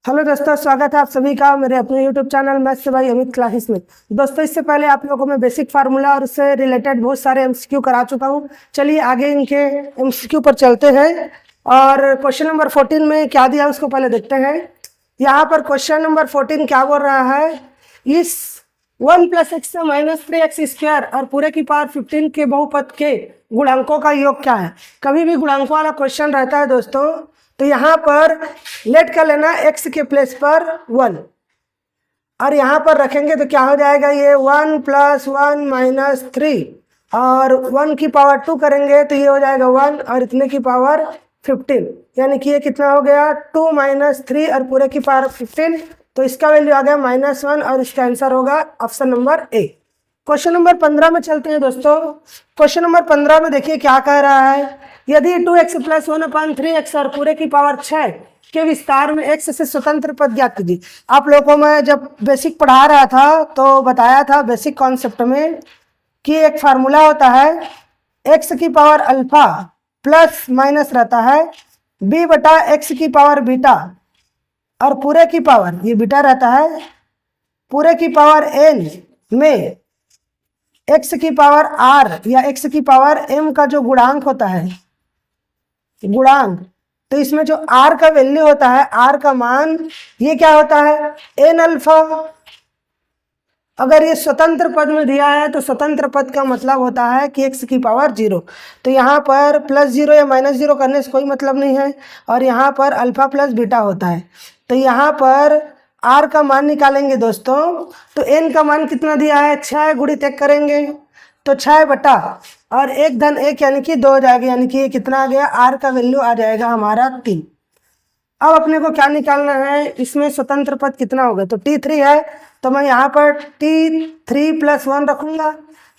Hello दोस्तों, स्वागत है आप सभी का मेरे अपने यूट्यूब चैनल मैथ्स से भाई अमित क्लासेस में। दोस्तों, इससे पहले आप लोगों को मैं बेसिक फार्मूला और उससे रिलेटेड बहुत सारे एमसीक्यू करा चुका हूं। चलिए आगे इनके एमसीक्यू पर चलते हैं और क्वेश्चन नंबर 14 में क्या दिया उसको पहले देखते हैं। यहाँ पर क्वेश्चन नंबर 14 क्या बोल रहा है, इस 1 + x - 3x² और पूरे की पावर 15 के बहुपद के गुणांकों का योग क्या है। कभी भी गुणांकों वाला क्वेश्चन रहता है दोस्तों, तो यहाँ पर लेट कर लेना x के प्लेस पर 1 और यहाँ पर रखेंगे तो क्या हो जाएगा, ये 1 + 1 - 3 और 1 की पावर 2 करेंगे तो ये हो जाएगा 1 और इतने की पावर 15, यानी कि ये कितना हो गया 2 - 3 और पूरे की पावर 15। तो इसका वैल्यू आ गया -1 और इसका आंसर होगा option number A. Question number 15 में चलते हैं दोस्तों। क्वेश्चन नंबर 15 में देखिए क्या कह रहा है, यदि 2x + 1/3x और पूरे की पावर 6 के विस्तार में x से स्वतंत्र पद ज्ञात कीजिए। आप लोगों को मैं जब बेसिक पढ़ा रहा था तो बताया था बेसिक कॉन्सेप्ट में कि एक फार्मूला होता है x की पावर अल्फा प्लस माइनस रहता है b/x की पावर बीटा और पूरे की पावर ये बीटा रहता है, पूरे की पावर n में x की पावर r या x की पावर m का जो गुणांक होता है गुणांक, तो इसमें जो r का वैल्यू होता है, r का मान ये क्या होता है n अल्फा। अगर ये स्वतंत्र पद में दिया है तो स्वतंत्र पद का मतलब होता है कि x की पावर 0, तो यहाँ पर +0 या -0 करने से कोई मतलब नहीं है और यहाँ पर अल्फा प्लस बीटा होता है। तो यहाँ पर r का मान निकालेंगे दोस्तों, तो n का मान कितना दिया है 6 गुणित 1 करेंगे तो 6 बटा और 1 धन 1 यानी कि 2 हो जाएगा, यानी कि ये कितना आ गया, r का वैल्यू आ जाएगा हमारा 3। अब अपने को क्या निकालना है, इसमें स्वतंत्र पद कितना होगा, तो t3 है तो मैं यहाँ पर t3 + 1 रखूंगा।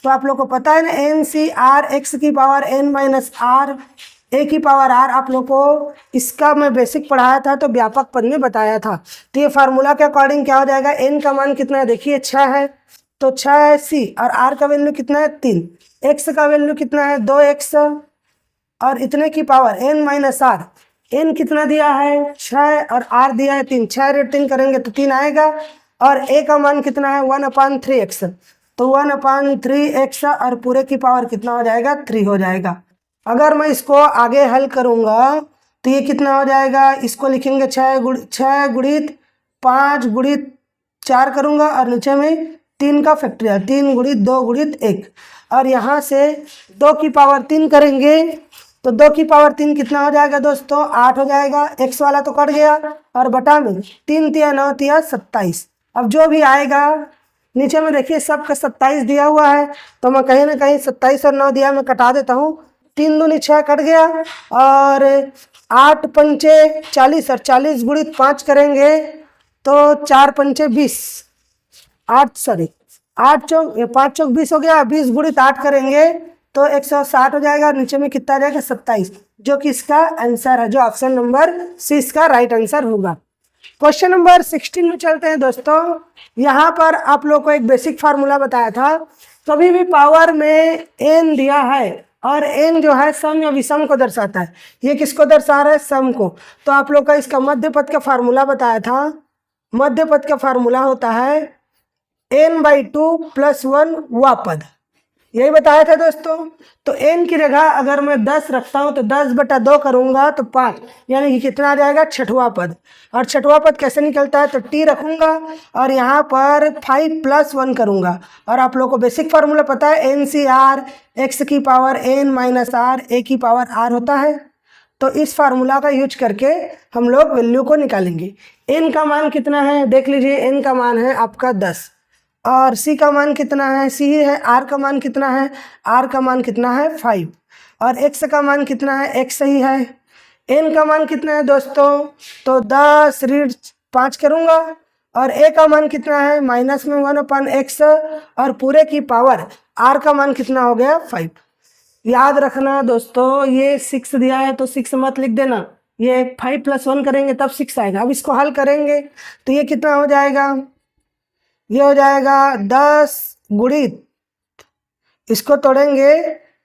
तो आप लोग को पता है ना NCR x की पावर n - r a की पावर r, आप लोग को इसका मैं बेसिक पढ़ाया था तो व्यापक पद में बताया था। तो ये फार्मूला के अकॉर्डिंग क्या हो जाएगा, n का मान कितना है देखिए 6 है तो 6 है c और r का वैल्यू कितना है 3, x का वैल्यू कितना है 2x और इतने की पावर n - r, n कितना दिया है 6 और r दिया है 3, 6 × 3 करेंगे तो 3 आएगा और a का मान कितना है 1/3x, तो 1/3x और पूरे की पावर कितना हो जाएगा 3 हो जाएगा। अगर मैं इसको आगे हल करूंगा तो ये कितना हो जाएगा, इसको लिखेंगे 6 गुणित 5 गुणित 4 करूंगा और नीचे में 3 का फैक्टोरियल 3 गुणित 2 गुणित 1 और यहाँ से 2 की पावर 3 करेंगे तो 2 की पावर 3 कितना हो जाएगा दोस्तों 8 हो जाएगा, x वाला तो कट गया और बटा में 3 × 9 = 27। अब जो भी आएगा नीचे में देखिए सबका 27 दिया हुआ है तो मैं कहीं ना कहीं 27 और 9 दिया मैं कटा देता हूँ, 3 दूनी 6 कट गया और 8 पंचे 40 और 40 गुणित 5 करेंगे तो 4 पंचे 20, 8 चौक 5 चौक 20 हो गया, 20 गुणित 8 करेंगे तो 160 हो जाएगा और नीचे में कितना आ जाएगा 27, जो कि इसका आंसर है, जो ऑप्शन नंबर सी इसका राइट आंसर होगा। क्वेश्चन नंबर 16 में चलते हैं दोस्तों। यहाँ पर आप लोग को एक बेसिक फार्मूला बताया था, कभी भी पावर में n दिया है और n जो है सम या विषम को दर्शाता है, ये किसको दर्शा रहा है सम को, तो आप लोग का इसका मध्य पद का फार्मूला बताया था। मध्य पद का फार्मूला होता है n/2 + 1 वा पद, यही बताया था दोस्तों। तो n की जगह अगर मैं 10 रखता हूं तो 10/2 करूंगा तो 5, यानी कि कितना आ जाएगा 6वां पद, और 6वां पद कैसे निकलता है तो t रखूंगा और यहाँ पर 5 + 1 करूंगा और आप लोगों को बेसिक फार्मूला पता है NCR x की पावर n - r a की पावर r होता है। तो इस फार्मूला का यूज करके हम लोग वैल्यू को निकालेंगे। n का मान कितना है देख लीजिए, n का मान है आपका 10 और c का मान कितना है c है, r का मान कितना है, r का मान कितना है 5 और x का मान कितना है x ही है। n का मान कितना है दोस्तों, तो 10 ऋण 5 करूंगा और a का मान कितना है -1/x और पूरे की पावर r का मान कितना हो गया 5। याद रखना दोस्तों, ये 6 दिया है तो 6 मत लिख देना, ये 5 + 1 करेंगे तब 6 आएगा। अब इसको हल करेंगे तो ये कितना हो जाएगा, ये हो जाएगा 10 गुणित, इसको तोड़ेंगे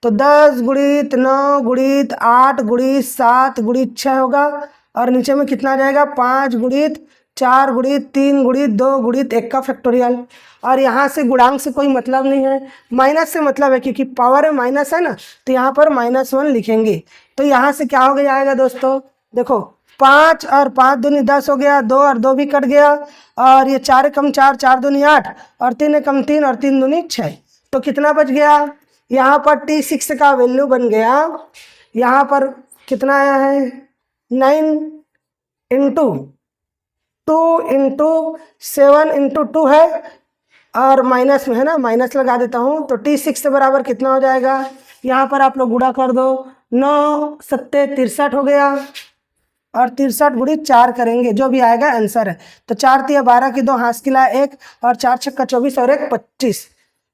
तो 10 गुणित 9 गुणित 8 गुणित 7 गुणित 6 होगा और नीचे में कितना आ जाएगा 5 गुणित 4 गुणित 3 गुणित 2 गुणित 1 का फैक्टोरियल। और यहाँ से गुणांक से कोई मतलब नहीं है, माइनस से मतलब है, क्योंकि पावर है माइनस है ना, तो यहाँ पर -1 लिखेंगे। तो यहाँ से क्या हो जाएगा दोस्तों, देखो 5 और 5 दूनी 10 हो गया, 2 और 2 भी कट गया, और ये 4 कम 4, 4 दूनी 8, और 3 कम 3 और 3 दूनी 6। तो कितना बच गया, यहाँ पर T6 का वैल्यू बन गया, यहाँ पर कितना आया है 9 इंटू 2 इंटू 7 इंटू 2 है, और माइनस में है ना, माइनस लगा देता हूँ। तो T6 से बराबर कितना हो जाएगा, यहाँ पर आप लोग गुणा कर दो, 9 7 63 हो गया, और 63 गुणित 4 करेंगे, जो भी आएगा आंसर है। तो 4 तिया 12 की 2 हाथ खिला 1, और 4 छक्का 24 और 1 25।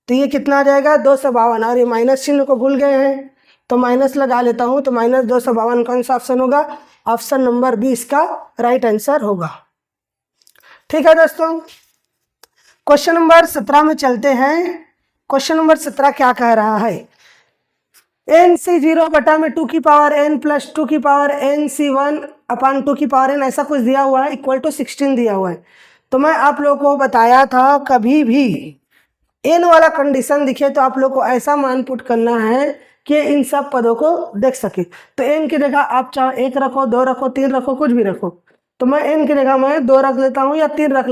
तो ये कितना आ जाएगा 252। और ये माइनस चिन्ह को भूल गए हैं तो माइनस लगा लेता हूँ। तो -252 कौन सा ऑप्शन होगा, ऑप्शन नंबर 20 का राइट आंसर होगा। ठीक है दोस्तों, क्वेश्चन नंबर 17 में चलते हैं। क्वेश्चन नंबर 17 क्या कह रहा है, nc0 बटा में 2 की पावर n प्लस 2 की पावर nc1 अपान 2 की पावर n ऐसा कुछ दिया हुआ है, इक्वल टू 16 दिया हुआ है। तो मैं आप लोगों को बताया था, कभी भी n वाला कंडीशन दिखे तो आप लोग को ऐसा मान पुट करना है कि इन सब पदों को देख सके। तो n की जगह आप चाहे 1 रखो, 2 रखो, 3 रखो, कुछ भी रखो। तो मैं n की जगह मैं 2 रख लेता हूँ, या 3 रख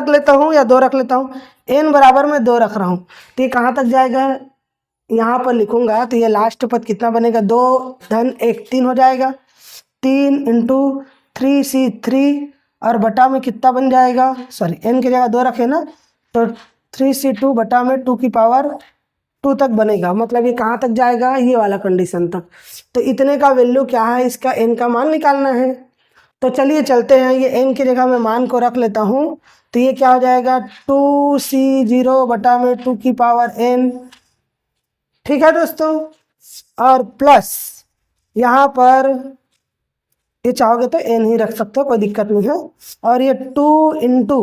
लेता हूँ, या 2 रख लेता हूँ। n बराबर मैं 2 रख रहा हूँ। तो ये कहाँ तक जाएगा, यहाँ पर लिखूंगा तो ये लास्ट पद कितना बनेगा, 2 धन 1 3 हो जाएगा। 3 इंटू 3c3 और बटा में कितना बन जाएगा, सॉरी n की जगह 2 रखे ना, तो 3c2 बटा में 2 की पावर 2 तक बनेगा। मतलब ये कहाँ तक जाएगा, ये वाला कंडीशन तक। तो इतने का वैल्यू क्या है, इसका n का मान निकालना है। तो चलिए चलते हैं, ये n की जगह मैं मान को रख लेता हूँ। तो ये क्या हो जाएगा, 2c0 बटा में 2 की पावर n। ठीक है दोस्तों, और प्लस यहाँ पर ये चाहोगे तो n ही रख सकते हो, कोई दिक्कत नहीं है। और ये 2 इंटू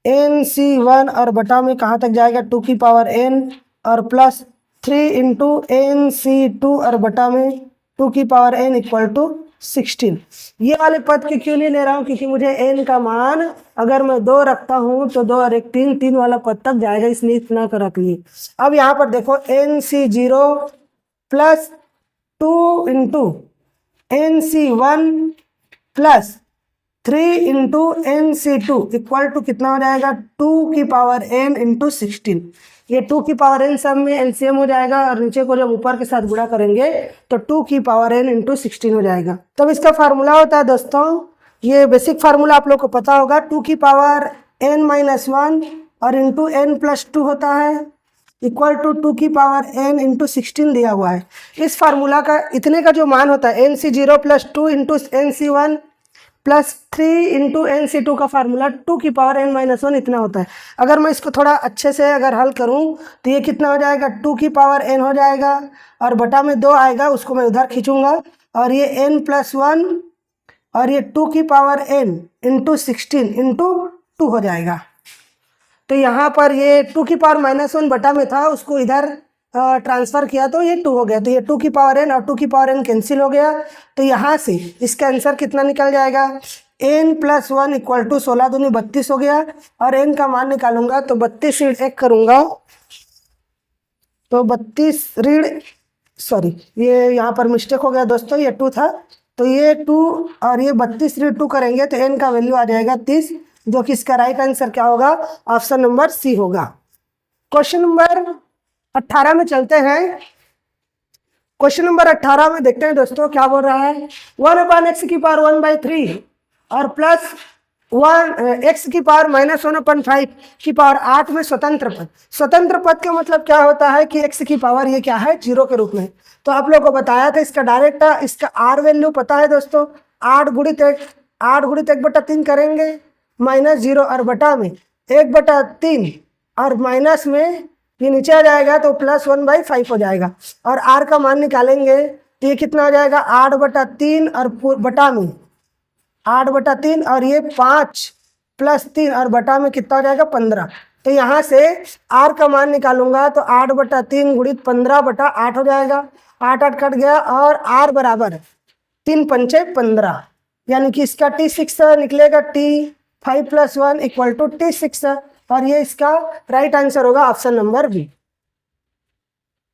nc1 और बटा में कहाँ तक जाएगा, 2 की पावर n, और प्लस 3 इंटू nc2 और बटा में 2 की पावर n इक्वल टू 16। ये वाले पद के क्यों नहीं ले रहा हूँ, क्योंकि मुझे n का मान अगर मैं 2 रखता हूँ तो 2 और 1 3, 3 वाला पद तक जाएगा, इसलिए इतना कर रख लिए। अब यहाँ पर देखो nc0 plus 2 into nc1 plus 3 into nc2 equal to कितना हो जाएगा, 2 की पावर n इंटू 16। ये 2 की पावर n सब में एलसीएम हो जाएगा, और नीचे को जब ऊपर के साथ गुणा करेंगे तो 2 की पावर n इंटू 16 हो जाएगा। तब इसका फार्मूला होता है दोस्तों, ये बेसिक फार्मूला आप लोग को पता होगा, 2 की पावर n-1 और इंटू n प्लस 2 होता है, इक्वल टू 2 की पावर n इंटू 16 दिया हुआ है। इस फार्मूला का इतने का जो मान होता है nc0 plus 2 into nc1 plus 3 into nc2 का फार्मूला 2 की पावर n-1 इतना होता है। अगर मैं इसको थोड़ा अच्छे से अगर हल करूं तो ये कितना हो जाएगा, 2 की पावर n हो जाएगा, और बटा में 2 आएगा, उसको मैं उधर खींचूंगा, और ये n+1 और ये 2 की पावर n इंटू 16 इंटू 2 हो जाएगा। तो यहाँ पर ये 2 की पावर -1 बटा में था, उसको इधर ट्रांसफ़र किया तो ये 2 हो गया। तो ये 2 की पावर n और 2 की पावर n कैंसिल हो गया। तो यहाँ से इसका आंसर कितना निकल जाएगा, n+1 इक्वल टू 16 दूनी 32 हो गया, और n का मान निकालूंगा तो 32 ऋण 1 करूँगा तो 32 ऋण, सॉरी ये यहाँ पर मिस्टेक हो गया दोस्तों, ये 2 था, तो ये 2 और ये 32 ऋण 2 करेंगे तो n का वैल्यू आ जाएगा 30, जो कि इसका राइट आंसर क्या होगा, ऑप्शन नंबर सी होगा। क्वेश्चन नंबर 18 में चलते हैं। क्वेश्चन नंबर 18 में देखते हैं दोस्तों क्या बोल रहा है, 1/x की पावर 1/3 और प्लस 1x की पावर -1/5 की पावर 8 में स्वतंत्र पद। स्वतंत्र पद का मतलब क्या होता है कि x की पावर ये क्या है, 0 के रूप में। तो आप लोगों को बताया था इसका डायरेक्ट, इसका r वैल्यू पता है दोस्तों, 8 गुणित 1/3 करेंगे, -0 और बटा में 1/3 और माइनस में ये नीचे आ जाएगा तो +1/5 हो जाएगा, और r का मान निकालेंगे तो ये कितना हो जाएगा, 8/3 और बटा में 8/3 और ये 5 + 3 और बटा में कितना हो जाएगा, 15। तो यहाँ से r का मान निकालूंगा तो 8/3 गुणित 15/8 हो जाएगा, 8 8 कट गया, और r बराबर 3 पंचे 15, यानी कि इसका T6 निकलेगा T5 + 1 = T6 और ये इसका राइट आंसर होगा ऑप्शन नंबर बी।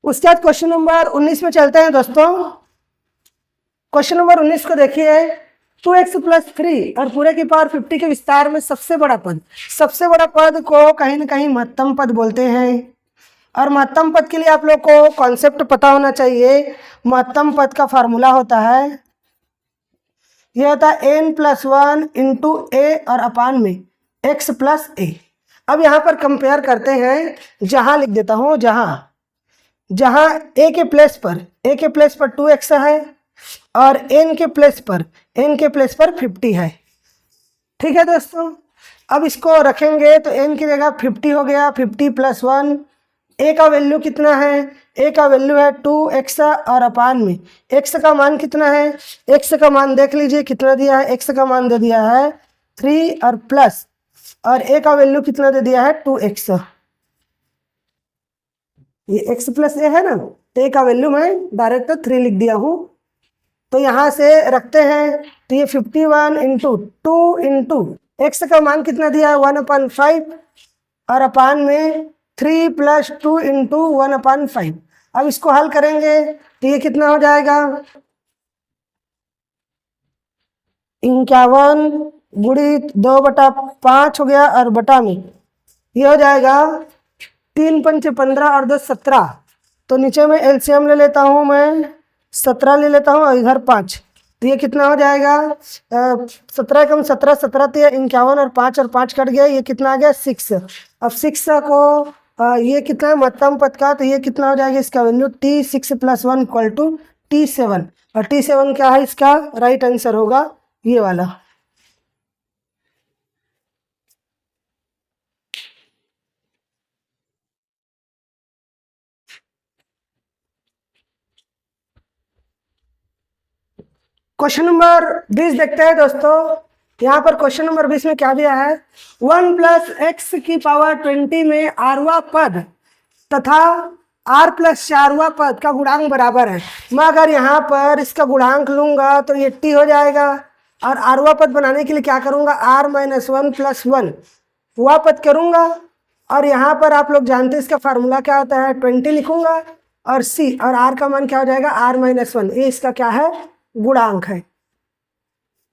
उसके बाद क्वेश्चन नंबर 19 में चलते हैं दोस्तों। क्वेश्चन नंबर 19 को देखिए, 2x + 3 और पूरे की पावर 50 के विस्तार में सबसे बड़ा पद को कहीं ना कहीं महत्तम पद बोलते हैं। और महत्तम पद के लिए आप लोग को कॉन्सेप्ट पता होना चाहिए। महत्तम पद का फार्मूला होता है, यह होता है n+1 × a और अपान में x + a। अब यहाँ पर कंपेयर करते हैं, जहाँ लिख देता हूँ, जहाँ a के प्लेस पर 2x है और n के प्लेस पर 50 है। ठीक है दोस्तों, अब इसको रखेंगे तो n की जगह 50 हो गया, 50 + 1। a का वैल्यू कितना है? a का वैल्यू है 2x और अपान में x का मान कितना है? x का मान देख लीजिए कितना दिया है। x का मान दे दिया है 3 और प्लस, और a का वैल्यू कितना दे दिया है? 2x। ये x + a है ना, तो a का वैल्यू मैं डायरेक्ट 3 लिख दिया हूँ। तो यहाँ से रखते हैं, तो ये 51 × 2 × x का मान कितना दिया है? 1/5 और अपान में 3 + 2 × 1/5। अब इसको हल करेंगे तो ये कितना हो जाएगा? 51 × 2/5 हो गया, और बटा में ये हो जाएगा 3 × 5 = 15 और 2 = 17। तो नीचे में एलसीएम ले लेता हूँ, मैं 17 ले लेता हूँ और इधर 5। तो ये कितना हो जाएगा? 17 × 17 17, तो 51 और 5 कट गया, ये कितना आ गया? 6। अब 6 को ये कितना है महत्तम पद का, तो ये कितना हो जाएगा? इसका वैल्यू T6 + 1 = T7। और T7 क्या है? इसका राइट आंसर होगा ये वाला। क्वेश्चन नंबर 20 देखते हैं दोस्तों। यहाँ पर क्वेश्चन नंबर 20 में क्या दिया है? 1 + x⁻20 में rवां पद तथा r + 4वां पद का गुणांक बराबर है। मैं अगर यहाँ पर इसका गुणांक लूंगा तो ये t हो जाएगा, और rवां पद बनाने के लिए क्या करूँगा? r - 1 + 1 वह पद करूँगा। और यहाँ पर आप लोग जानते हैं इसका फार्मूला क्या होता है, 20 लिखूंगा, और c और r का मान क्या हो जाएगा? r - 1। ये इसका क्या है? गुणांक है।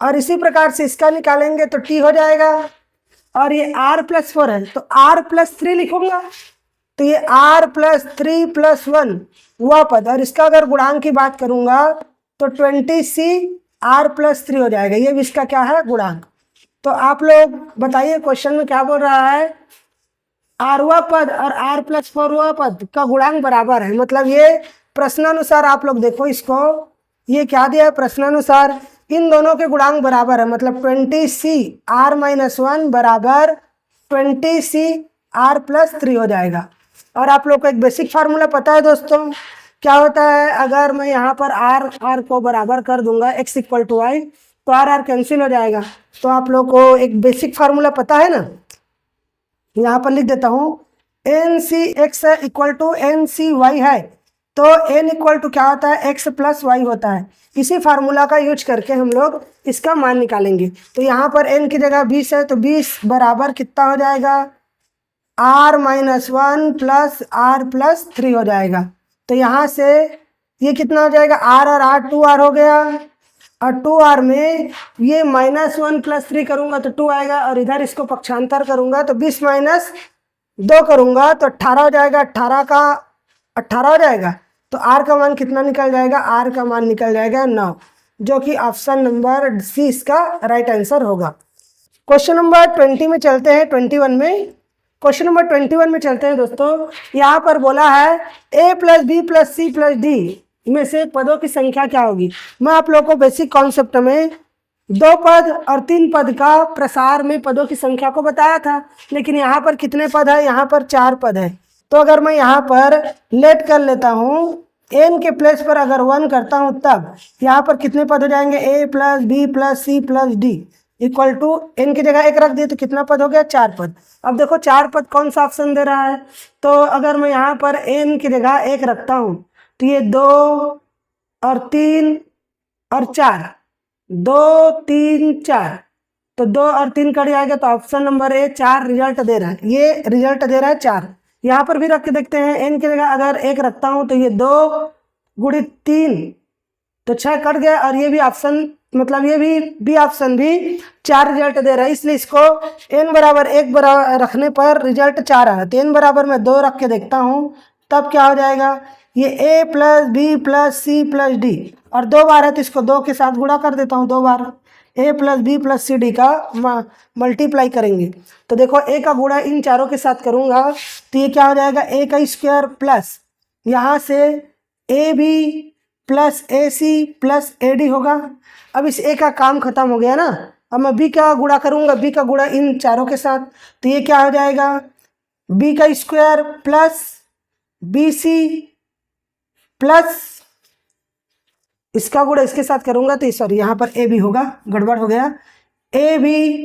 और इसी प्रकार से इसका निकालेंगे तो t हो जाएगा, और ये r + 4 है तो r + 3 लिखूंगा, तो ये r + 3 + 1 वह पद। और इसका अगर गुणांक की बात करूंगा तो 20c r + 3 हो जाएगा। ये भी इसका क्या है? गुणांक। तो आप लोग बताइए क्वेश्चन में क्या बोल रहा है? rवां पद और r + 4वां पद का गुणांक बराबर है। मतलब ये प्रश्नानुसार आप लोग देखो इसको, ये क्या दिया है? प्रश्नानुसार इन दोनों के गुणांक बराबर है, मतलब 20c r - 1 बराबर 20c r + 3 हो जाएगा। और आप लोग को एक बेसिक फार्मूला पता है दोस्तों, क्या होता है? अगर मैं यहाँ पर r को बराबर कर दूंगा x = y, तो r कैंसिल हो जाएगा। तो आप लोग को एक बेसिक फार्मूला पता है ना, यहाँ पर लिख देता हूँ। NCx = NCy है, तो n = क्या होता है? x + y होता है। इसी फार्मूला का यूज करके हम लोग इसका मान निकालेंगे। तो यहाँ पर n की जगह 20 है, तो 20 बराबर कितना हो जाएगा? r - 1 + r + 3 हो जाएगा। तो यहाँ से ये कितना हो जाएगा? r और r 2r हो गया, और 2r में ये -1 + 3 करूँगा तो 2 आएगा, और इधर इसको पक्षांतर करूँगा तो 20 - 2 करूँगा तो 18 हो जाएगा। 18 का 18 हो जाएगा, तो r का मान कितना निकल जाएगा? r का मान निकल जाएगा 9, जो कि ऑप्शन नंबर सी इसका राइट आंसर होगा। क्वेश्चन नंबर 20 में चलते हैं, 21 में। क्वेश्चन नंबर 21 में चलते हैं दोस्तों। यहाँ पर बोला है a + b + c + d में से पदों की संख्या क्या होगी? मैं आप लोगों को बेसिक कॉन्सेप्ट में 2 पद और 3 पद का प्रसार में पदों की संख्या को बताया था, लेकिन यहाँ पर कितने पद है? यहाँ पर 4 पद है। तो अगर मैं यहाँ पर लेट कर लेता हूँ, n के प्लेस पर अगर 1 करता हूँ, तब यहाँ पर कितने पद हो जाएंगे? a + b + c + d = n की जगह 1 रख दिए तो कितना पद हो गया? 4 पद। अब देखो 4 पद कौन सा ऑप्शन दे रहा है? तो अगर मैं यहाँ पर n की जगह 1 रखता हूँ तो ये 2 और 3 और 4, 2 3 4, तो 2 और 3 कट जाएगा, तो ऑप्शन नंबर ए 4 रिजल्ट दे रहा है। ये रिजल्ट दे रहा है 4। यहाँ पर भी रख के देखते हैं, एन की जगह अगर 1 रखता हूँ तो ये 2 गुणित 3 तो 6 कट गया, और ये भी ऑप्शन मतलब ये भी ऑप्शन भी 4 रिजल्ट दे रहा है। इसलिए इसको n बराबर 1 बराबर रखने पर रिजल्ट 4 आया। तो n बराबर मैं 2 रख के देखता हूँ, तब क्या हो जाएगा, ये a plus B plus C plus D, और 2 बार है तो इसको 2 के साथ गुणा कर देता हूँ 2 बार। a plus B plus C D का मल्टीप्लाई करेंगे, तो देखो a का गुणा इन चारों के साथ करूँगा तो ये क्या हो जाएगा, a का स्क्वायर प्लस यहाँ से A B plus A C plus A D होगा। अब इस ए का काम खत्म हो गया ना, अब मैं बी का गुणा करूँगा, बी का गुणा इन चारों के साथ, तो ये क्या हो जाएगा, बी का square plus B C plus इसका गुणा इसके साथ करूँगा तो सॉरी यहाँ पर ए बी होगा, गड़बड़ हो गया, ए बी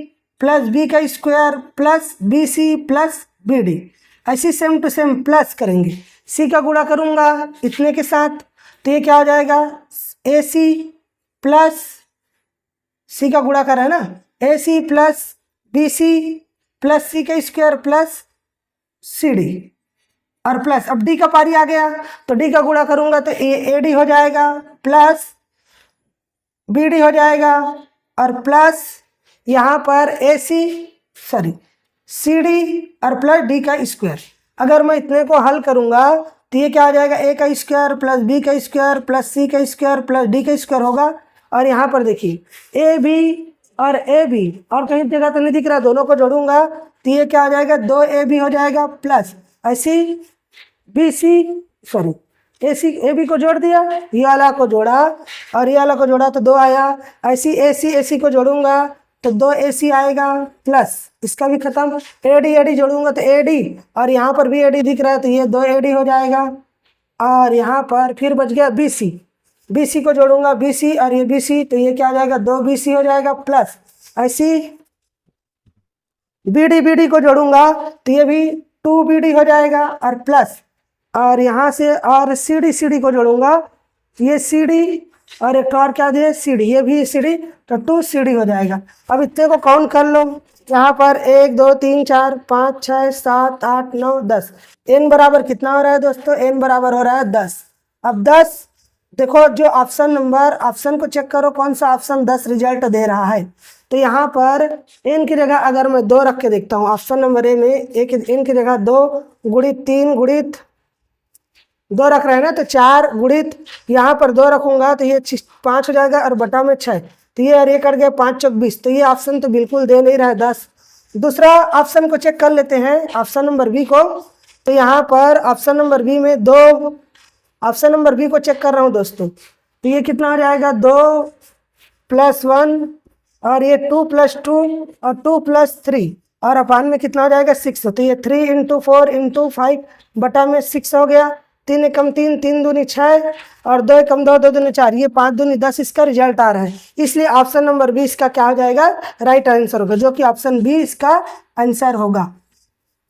प्लस बी का square plus B C plus B D. ऐसी सेम टू सेम प्लस करेंगे, सी का गुणा करूँगा इतने के साथ, तो ये क्या हो जाएगा, ए सी प्लस सी का गुणा कर है ना, A C plus B C plus C का स्क्वायर प्लस सी डी, और प्लस अब डी का पारी आ गया तो डी का गुणा करूंगा तो ए डी हो जाएगा प्लस बी डी हो जाएगा, और प्लस यहाँ पर ए सी सॉरी सी डी और प्लस डी का स्क्वायर। अगर मैं इतने को हल करूंगा तो ये क्या हो जाएगा, ए का स्क्वायर प्लस बी का स्क्वायर प्लस सी का स्क्वायर प्लस डी का स्क्वायर होगा। और यहाँ पर देखिए ए बी और कहीं जगह तो नहीं दिख रहा, दोनों को जोड़ूंगा तो ये क्या हो जाएगा, 2 ए बी हो जाएगा plus A C B C sorry A B को जोड़ दिया, ये वाला को जोड़ा और ये वाला को जोड़ा तो 2 आया। ऐसी ए सी को जोड़ूंगा तो 2 ए सी आएगा प्लस इसका भी खत्म, ए डी जोड़ूंगा तो ए डी, और यहाँ पर भी ए डी दिख रहा है तो ये 2 ए डी हो जाएगा। और यहाँ पर फिर बच गया बी सी को जोड़ूंगा बी सी और ये बी सी, तो ये क्या हो जाएगा, 2 बी सी हो जाएगा प्लस ऐसी बी डी को जोड़ूंगा तो ये भी 2 बी डी हो जाएगा और प्लस, और यहाँ से और सी डी को जोड़ूंगा ये सी डी और एक और क्या दिए सी डी, ये भी सी डी, तो 2 सी डी हो जाएगा। अब इतने को काउंट कर लो, यहाँ पर 1 2 3 4 5 6 7 8 9 10, n बराबर कितना हो रहा है दोस्तों, n बराबर हो रहा है 10। अब 10 देखो जो ऑप्शन को चेक करो कौन सा ऑप्शन 10 रिजल्ट दे रहा है। तो यहाँ पर n की जगह अगर मैं 2 रख के देखता हूँ, ऑप्शन नंबर ए में n की जगह 2 गुणित 3 गुणित 2 रख रहे हैं ना, तो 4 गुणित यहाँ पर 2 रखूंगा तो ये 5 हो जाएगा और बटा में 6, तो ये और ये कट गया 5 चौक 20, तो ये ऑप्शन तो बिल्कुल दे नहीं रहा है 10। दूसरा ऑप्शन को चेक कर लेते हैं, ऑप्शन नंबर बी को। तो यहाँ पर ऑप्शन नंबर बी में 2 ऑप्शन नंबर बी को चेक कर रहा हूँ दोस्तों, तो ये कितना हो जाएगा, 2 + 1 और ये 2 + 2 और 2 + 3 और अपान में कितना हो जाएगा 6, तो ये 3 × 4 × 5 बटा में 6 हो गया। 3 एकम 3 3 दूनी 6 और 2 एकम 2 2 दूनी 4, ये 5 दूनी 10 इसका रिजल्ट आ रहा है। इसलिए ऑप्शन नंबर बी इसका क्या हो जाएगा, राइट आंसर होगा, जो कि ऑप्शन बी इसका आंसर होगा।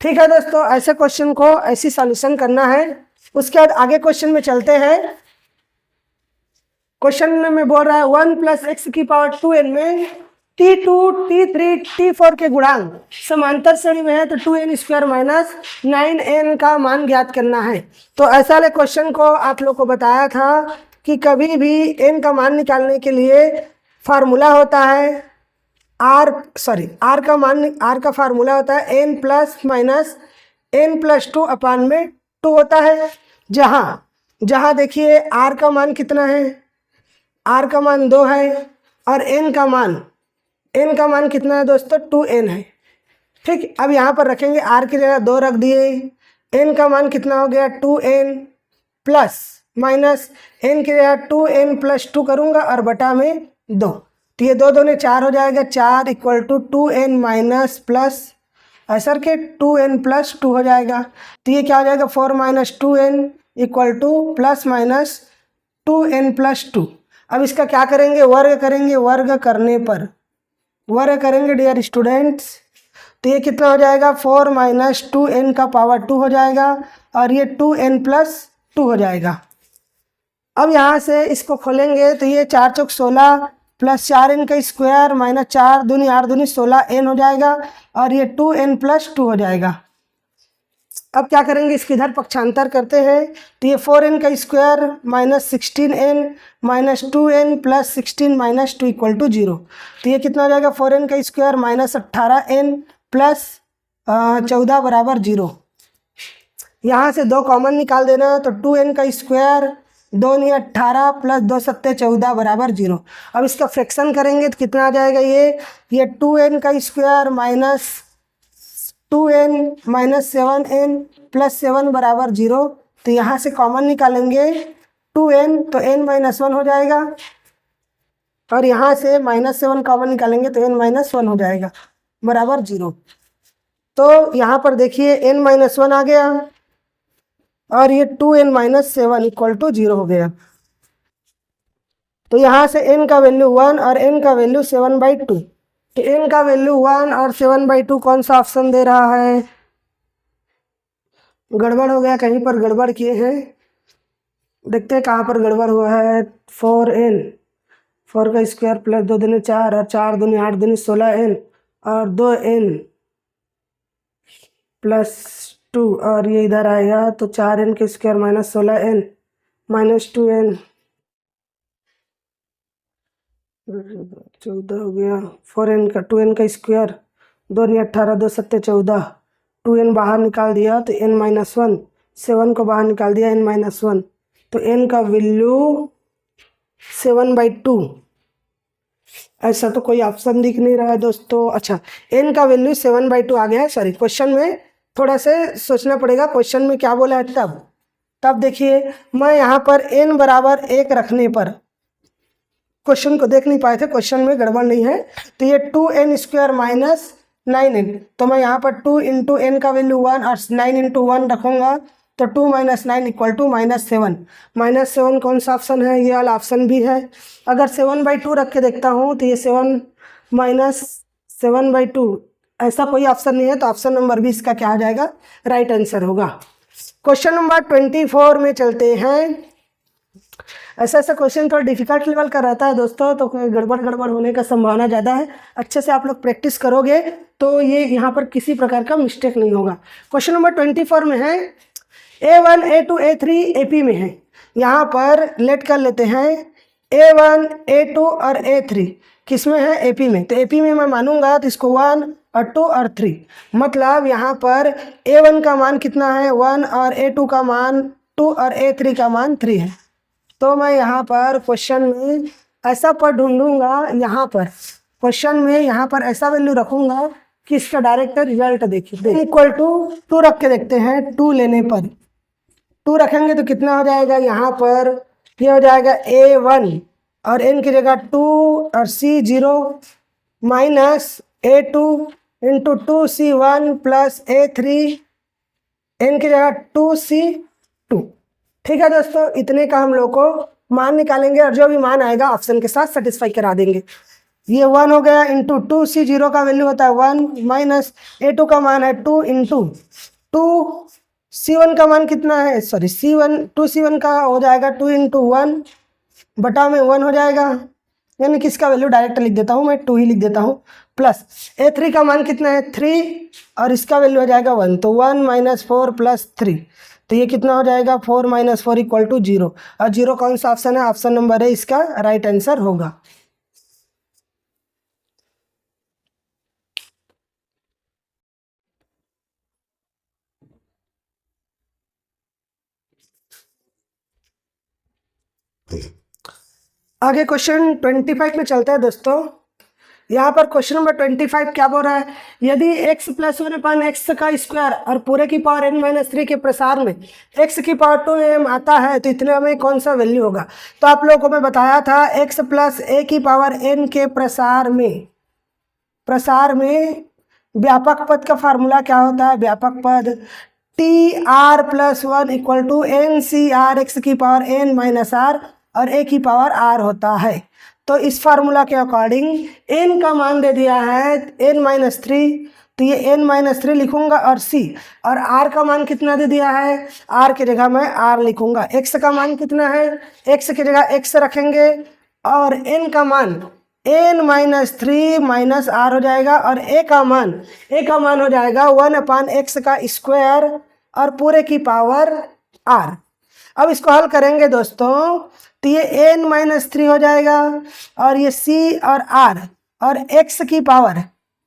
ठीक है दोस्तों, ऐसे क्वेश्चन को ऐसी सॉल्यूशन करना है। उसके बाद आगे क्वेश्चन में चलते हैं। क्वेश्चन में बोल रहा है 1 + x⁴ 2n में t2 t3 t4 के गुणांक समांतर श्रेणी में है, तो 2n² - 9n का मान ज्ञात करना है। तो ऐसा वाले क्वेश्चन को आप लोग को बताया था कि कभी भी n का मान निकालने के लिए फार्मूला होता है r का फार्मूला होता है n ± n + 2 अपान में 2 होता है। जहाँ देखिए r का मान कितना है, r का मान 2 है और n का मान कितना है दोस्तों, 2n है। ठीक, अब यहाँ पर रखेंगे r की जगह 2 रख दिए, n का मान कितना हो गया 2n प्लस माइनस n की जगह 2n + 2 करूँगा और बटा में 2, तो ये 2 दूनी 4 हो जाएगा, 4 = 2n माइनस प्लस ऐसा के 2n + 2 हो जाएगा। तो ये क्या हो जाएगा 4 - 2n = प्लस माइनस 2n + 2। अब इसका क्या करेंगे, वर्ग करेंगे, वर्ग करेंगे डियर स्टूडेंट्स। तो ये कितना हो जाएगा 4 - 2n का पावर 2 हो जाएगा और ये 2n + 2 हो जाएगा। अब यहाँ से इसको खोलेंगे तो ये 4 चौक 16 प्लस 4n का स्क्वायर माइनस 4 दूनी 8 दूनी 16n हो जाएगा और ये 2n+2 हो जाएगा। अब क्या करेंगे, इसके इधर पक्षांतर करते हैं तो ये 4n का square minus 16n minus 2n plus 16 minus 2 equal to 0। तो ये कितना हो जाएगा, 4n का स्क्वायर माइनस 18n प्लस 14 बराबर 0। यहाँ से 2 कॉमन निकाल देना तो 2n का स्क्वायर 2 × 18 प्लस 2 × 7 = 14 बराबर 0। अब इसका फ्रैक्शन करेंगे तो कितना आ जाएगा, ये 2n का square minus 2n minus 7n plus 7 बराबर 0। तो यहाँ से कॉमन निकालेंगे 2n तो n-1 हो जाएगा और यहाँ से -7 कॉमन निकालेंगे तो n-1 हो जाएगा बराबर 0। तो यहाँ पर देखिए n-1 आ गया और ये 2n-7 इक्वल टू 0 हो गया। तो यहाँ से n का वैल्यू 1 और n का वैल्यू 7/2। तो n का वैल्यू 1 और 7/2 कौन सा ऑप्शन दे रहा है, गड़बड़ हो गया, कहीं पर गड़बड़ किए हैं, देखते हैं कहाँ पर गड़बड़ हुआ है। 4n 4 का स्क्वायर प्लस 2 दूनी 4 और 4 दूनी 8 दूनी 16n और 2n प्लस 2 और ये इधर आएगा तो 4n का square minus 16n minus 2n 14 हो गया। 4n का 2n का स्क्वायर 2 × 18 2 × 7 = 14। 2n बाहर निकाल दिया तो n-1, 7 को बाहर निकाल दिया n-1, तो n का वैल्यू 7/2। ऐसा तो कोई ऑप्शन दिख नहीं रहा है दोस्तों। अच्छा, n का वैल्यू 7/2 आ गया है। सॉरी, क्वेश्चन में थोड़ा से सोचना पड़ेगा, क्वेश्चन में क्या बोला है तब देखिए मैं यहाँ पर n बराबर 1 रखने पर क्वेश्चन को देख नहीं पाए थे, क्वेश्चन में गड़बड़ नहीं है। तो ये 2n स्क्वायर माइनस 9n, तो मैं यहाँ पर 2 × n का वैल्यू 1 और 9 × 1 रखूँगा तो 2 - 9 इक्वल टू -7। -7 कौन सा ऑप्शन है, ये वाला ऑप्शन भी है। अगर 7/2 रख के देखता हूँ तो ये 7 - 7/2 ऐसा कोई ऑप्शन नहीं है, तो ऑप्शन नंबर भी इसका क्या आ जाएगा, राइट आंसर होगा। क्वेश्चन नंबर 24 में चलते हैं। ऐसा क्वेश्चन थोड़ा डिफिकल्ट लेवल का रहता है दोस्तों, तो गड़बड़ होने का संभावना ज़्यादा है। अच्छे से आप लोग प्रैक्टिस करोगे तो ये यहाँ पर किसी प्रकार का मिस्टेक नहीं होगा। क्वेश्चन नंबर 24 में है A1 A2 A3 AP में है। यहाँ पर लेट कर लेते हैं A1 A2 और A3 किस में है, AP में। तो AP में मैं मानूंगा तो इसको 1 और 2 और 3, मतलब यहाँ पर A1 का मान कितना है 1 और A2 का मान 2 और A3 का मान 3 है। तो मैं यहाँ पर क्वेश्चन में ऐसा पर ढूंढूंगा, यहाँ पर क्वेश्चन में यहाँ पर ऐसा वैल्यू रखूंगा कि इसका डायरेक्ट रिजल्ट देखिए इक्वल टू 2 रख के देखते हैं। 2 लेने पर 2 रखेंगे तो कितना हो जाएगा, यहाँ पर ये हो जाएगा A1 और n की जगह 2 और C 0 minus A2 × 2C1 plus A3 n की जगह 2C2। ठीक है दोस्तों, इतने का हम लोग को मान निकालेंगे और जो भी मान आएगा ऑप्शन के साथ सेटिस्फाई करा देंगे। ये 1 हो गया इंटू 2, C0 का वैल्यू होता है 1 माइनस A2 का मान है 2 इंटू 2 C1 का मान कितना है, सॉरी C1 2C1 का हो जाएगा 2 × 1 बटा में 1 हो जाएगा, यानी कि इसका वैल्यू डायरेक्ट लिख देता हूँ मैं, 2 ही लिख देता हूँ। प्लस A3 का मान कितना है 3 और इसका वैल्यू हो जाएगा 1, तो 1 - 4 + 3, तो ये कितना हो जाएगा 4 - 4 इक्वल टू 0। और 0 कौन सा ऑप्शन है, ऑप्शन नंबर है इसका राइट आंसर होगा। आगे क्वेश्चन 25 में चलते हैं दोस्तों। यहाँ पर क्वेश्चन नंबर 25 क्या बोल रहा है, यदि x + 1 x का स्क्वायर और पूरे की पावर n-3 के प्रसार में x की पावर 2m आता है तो इतने में कौन सा वैल्यू होगा। तो आप लोगों को मैं बताया था x + a की पावर n के प्रसार में व्यापक पद का फार्मूला क्या होता है, व्यापक पद TR + 1 equal to NCR x की पावर n - r और a की पावर r होता है। तो इस फार्मूला के अकॉर्डिंग n का मान दे दिया है n-3, तो ये n-3 लिखूंगा और c, और r का मान कितना दे दिया है, r की जगह मैं r लिखूंगा। x का मान कितना है, x की जगह x रखेंगे और n का मान n माइनस 3 माइनस r हो जाएगा और a का मान हो जाएगा 1/x का स्क्वायर और पूरे की पावर r। अब इसको हल करेंगे दोस्तों तो ये n माइनस 3 हो जाएगा और ये c और r और x की power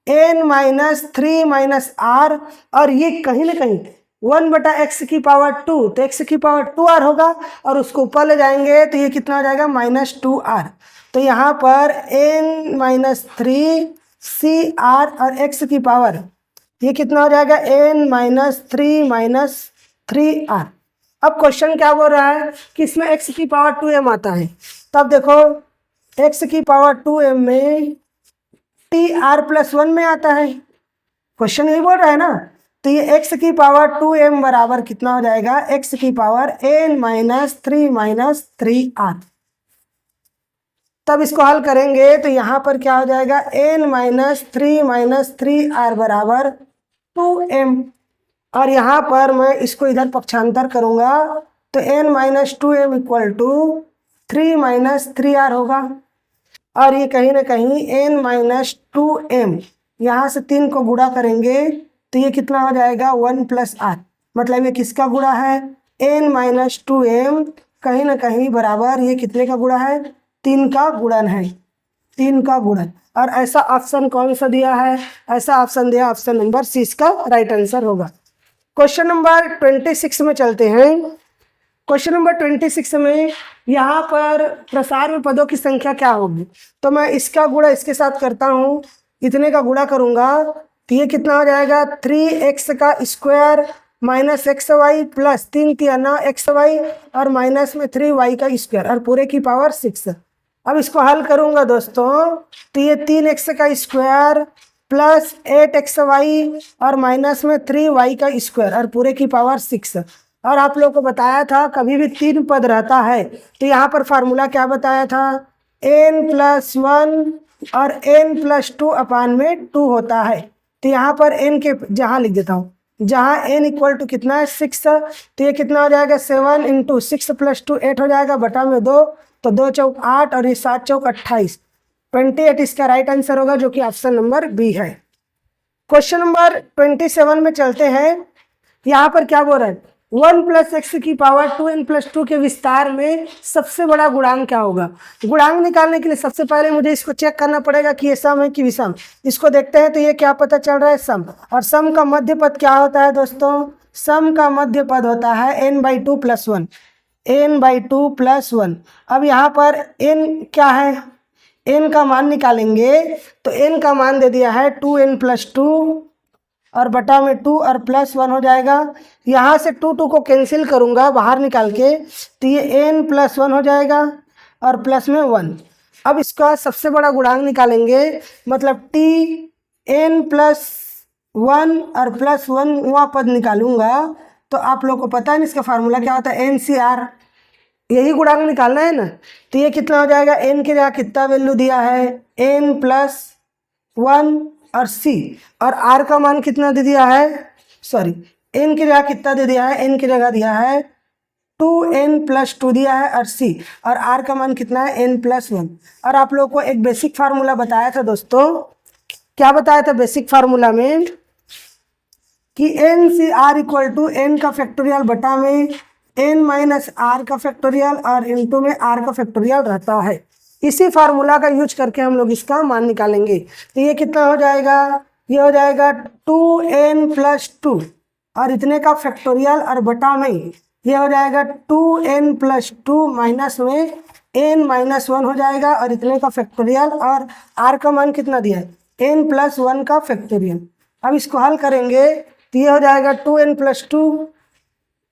n minus 3 minus r और ये कहीं ना कहीं 1/x की पावर 2, तो x की पावर 2r होगा और उसको ऊपर ले जाएंगे तो ये कितना हो जाएगा -2r। तो यहाँ पर n माइनस 3 c r और x की पावर ये कितना हो जाएगा n माइनस 3 माइनस 3r। अब क्वेश्चन क्या बोल रहा है कि इसमें x की पावर 2m आता है। तब देखो x की पावर 2m में tr+1 में आता है, क्वेश्चन यही बोल रहा है ना। तो ये x की पावर 2m बराबर कितना हो जाएगा, x की power n minus 3 minus 3r। तब इसको हल करेंगे तो यहाँ पर क्या हो जाएगा n माइनस 3 माइनस 3r बराबर 2m और यहाँ पर मैं इसको इधर पक्षांतर करूँगा तो n minus 2m equal to 3 minus 3r होगा और ये कहीं ना कहीं n माइनस 2m यहाँ से 3 को गुणा करेंगे तो ये कितना हो जाएगा 1 प्लस r, मतलब ये किसका गुणा है n माइनस 2m कहीं ना कहीं बराबर ये कितने का गुणा है 3 का गुणन है, 3 का गुणन। और ऐसा ऑप्शन कौन सा दिया है, ऐसा ऑप्शन दिया ऑप्शन नंबर सी इसका राइट आंसर होगा। क्वेश्चन नंबर 26 में चलते हैं। क्वेश्चन नंबर 26 में यहाँ पर प्रसार में पदों की संख्या क्या होगी, तो मैं इसका गुणा इसके साथ करता हूँ, इतने का गुणा करूँगा तो ये कितना हो जाएगा 3x का square minus xy plus 3 3 xy और माइनस में 3y का स्क्वायर और पूरे की पावर 6। अब इसको हल करूँगा दोस्तों तो ये 3x का स्क्वायर प्लस 8xy और माइनस में 3y का स्क्वायर और पूरे की पावर 6। और आप लोगों को बताया था कभी भी 3 पद रहता है तो यहाँ पर फार्मूला क्या बताया था n+1 और n+2 अपान में 2 होता है। तो यहाँ पर n के जहाँ लिख देता हूँ, जहाँ n इक्वल टू कितना है 6, तो ये कितना हो जाएगा 7 × 6 + 2 8 हो जाएगा बटा में 2, तो 2 चौक 8 और ये 7 चौक 28, 28 इसका राइट आंसर होगा जो कि ऑप्शन नंबर बी है। क्वेश्चन नंबर 27 में चलते हैं। यहाँ पर क्या बोल रहा है 1 + x की पावर 2n + 2 के विस्तार में सबसे बड़ा गुणांक क्या होगा। गुणांक निकालने के लिए सबसे पहले मुझे इसको चेक करना पड़ेगा कि ये सम है कि विषम। इसको देखते हैं तो ये क्या पता चल रहा है सम, और सम का मध्य पद क्या होता है दोस्तों, सम का मध्य पद होता है n/2 + 1, n/2 + 1। अब यहाँ पर n क्या है, n का मान निकालेंगे तो n का मान दे दिया है 2n + 2 और बटा में 2 और +1 हो जाएगा। यहाँ से 2 को कैंसिल करूँगा बाहर निकाल के तो ये n + 1 हो जाएगा और प्लस में 1। अब इसका सबसे बड़ा गुणांक निकालेंगे, मतलब t n + 1 और +1वां पद निकालूंगा तो आप लोग को पता है ना इसका फार्मूला क्या होता है NCR, यही गुणांक निकालना है ना। तो ये कितना हो जाएगा n के जगह कितना वैल्यू दिया है n + 1 और c और r का मान कितना दे दिया है, सॉरी n की जगह कितना दे दिया है, n की जगह दिया है 2n + 2 दिया है और c और r का मान कितना है n + 1। और आप लोगों को एक बेसिक फार्मूला बताया था दोस्तों, क्या बताया था बेसिक फार्मूला में कि NCR = n का फैक्टोरियल बटा में n - r का फैक्टोरियल और इनटू में r का फैक्टोरियल रहता है। इसी फार्मूला का यूज करके हम लोग इसका मान निकालेंगे। तो ये कितना हो जाएगा, ये हो जाएगा 2n + 2 और इतने का फैक्टोरियल और बटा में ये हो जाएगा 2n + 2 माइनस में n - 1 हो जाएगा और इतने का फैक्टोरियल और r का मान कितना दिया है n + 1 का फैक्टोरियल। अब इसको हल करेंगे तो ये हो जाएगा 2n + 2,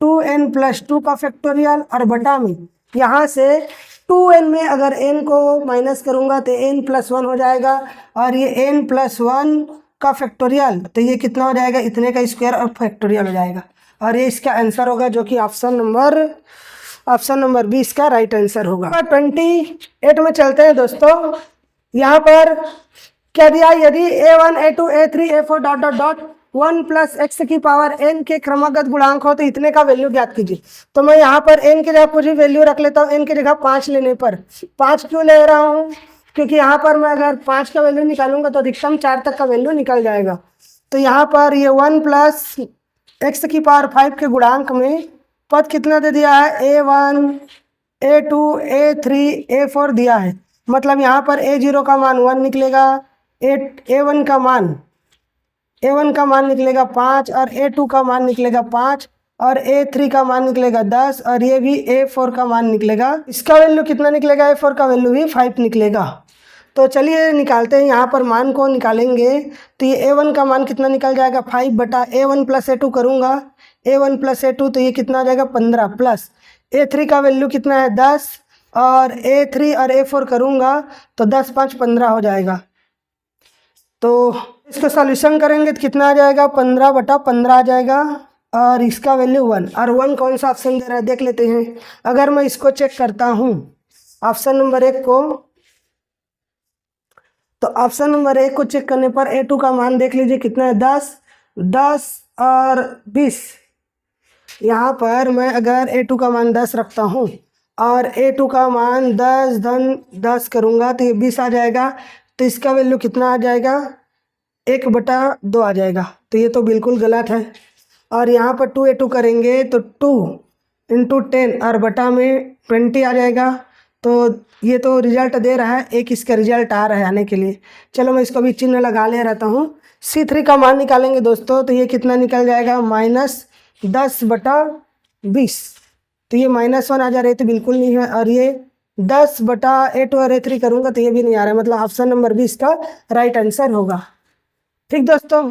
2n + 2 का फैक्टोरियल और बटा में यहाँ से 2n में अगर n को माइनस करूँगा तो n + 1 हो जाएगा और ये n + 1 का फैक्टोरियल तो ये कितना हो जाएगा इतने का स्क्वायर और फैक्टोरियल हो जाएगा और ये इसका आंसर होगा जो कि ऑप्शन नंबर 20 का राइट आंसर होगा। 28 में चलते हैं दोस्तों। यहाँ पर क्या दिया, यदि a1 a2 a3 a4 ... 1 + x की पावर n के क्रमागत गुणांक हो तो इतने का वैल्यू ज्ञात कीजिए। तो मैं यहाँ पर n की जगह कुछ भी वैल्यू रख लेता हूँ, n की जगह 5 लेने पर 5 क्यों ले रहा हूँ, क्योंकि यहाँ पर मैं अगर 5 का वैल्यू निकालूंगा तो अधिकतम 4 तक का वैल्यू निकल जाएगा। तो यहाँ पर ये 1 प्लस एक्स की पावर 5 के गुणांक में पद कितना दे दिया है, A1 A2 A3 A4 दिया है। मतलब यहाँ पर A0 का मान 1 निकलेगा, A1 का मान निकलेगा 5 और A2 का मान निकलेगा 5 और A3 का मान निकलेगा 10 और ये भी A4 का मान निकलेगा। इसका वैल्यू कितना निकलेगा, A4 का वैल्यू भी 5 निकलेगा। तो चलिए निकालते हैं, यहाँ पर मान को निकालेंगे तो ये A1 का मान कितना निकल जाएगा, 5 बटा A1 प्लस A2 करूँगा, A1 प्लस A2 तो ये कितना आ जाएगा 15 प्लस A3 का वैल्यू कितना है 10 और A3 और A4 करूँगा तो 10 5 15 हो जाएगा। तो इसको सॉल्यूशन करेंगे तो कितना आ जाएगा, 15 बटा 15 आ जाएगा और इसका वैल्यू 1। और 1 कौन सा ऑप्शन दे रहा है देख लेते हैं। अगर मैं इसको चेक करता हूँ ऑप्शन नंबर 1 को, तो ऑप्शन नंबर 1 को चेक करने पर A2 का मान देख लीजिए कितना है 10 और 20। यहाँ पर मैं अगर A2 का मान 10 रखता हूँ और A2 का मान 10 धन 10 करूँगा तो ये 20 आ जाएगा। तो इसका वैल्यू कितना आ जाएगा, 1 बटा 2 आ जाएगा। तो ये तो बिल्कुल गलत है। और यहाँ पर 2A2 करेंगे तो 2 इंटू 10 और बटा में 20 आ जाएगा। तो ये तो रिजल्ट दे रहा है, एक इसका रिजल्ट आ रहा है आने के लिए। चलो मैं इसको भी चिन्ह लगा ले रहता हूँ। C3 का मान निकालेंगे दोस्तों तो ये कितना निकल जाएगा, -10 बटा 20। तो ये -1 आ जा रही तो बिल्कुल नहीं है। और ये 10 बटा A2 और A3 करूँगा तो ये भी नहीं आ रहा है। मतलब ऑप्शन नंबर 20 का राइट आंसर होगा। ठीक दोस्तों।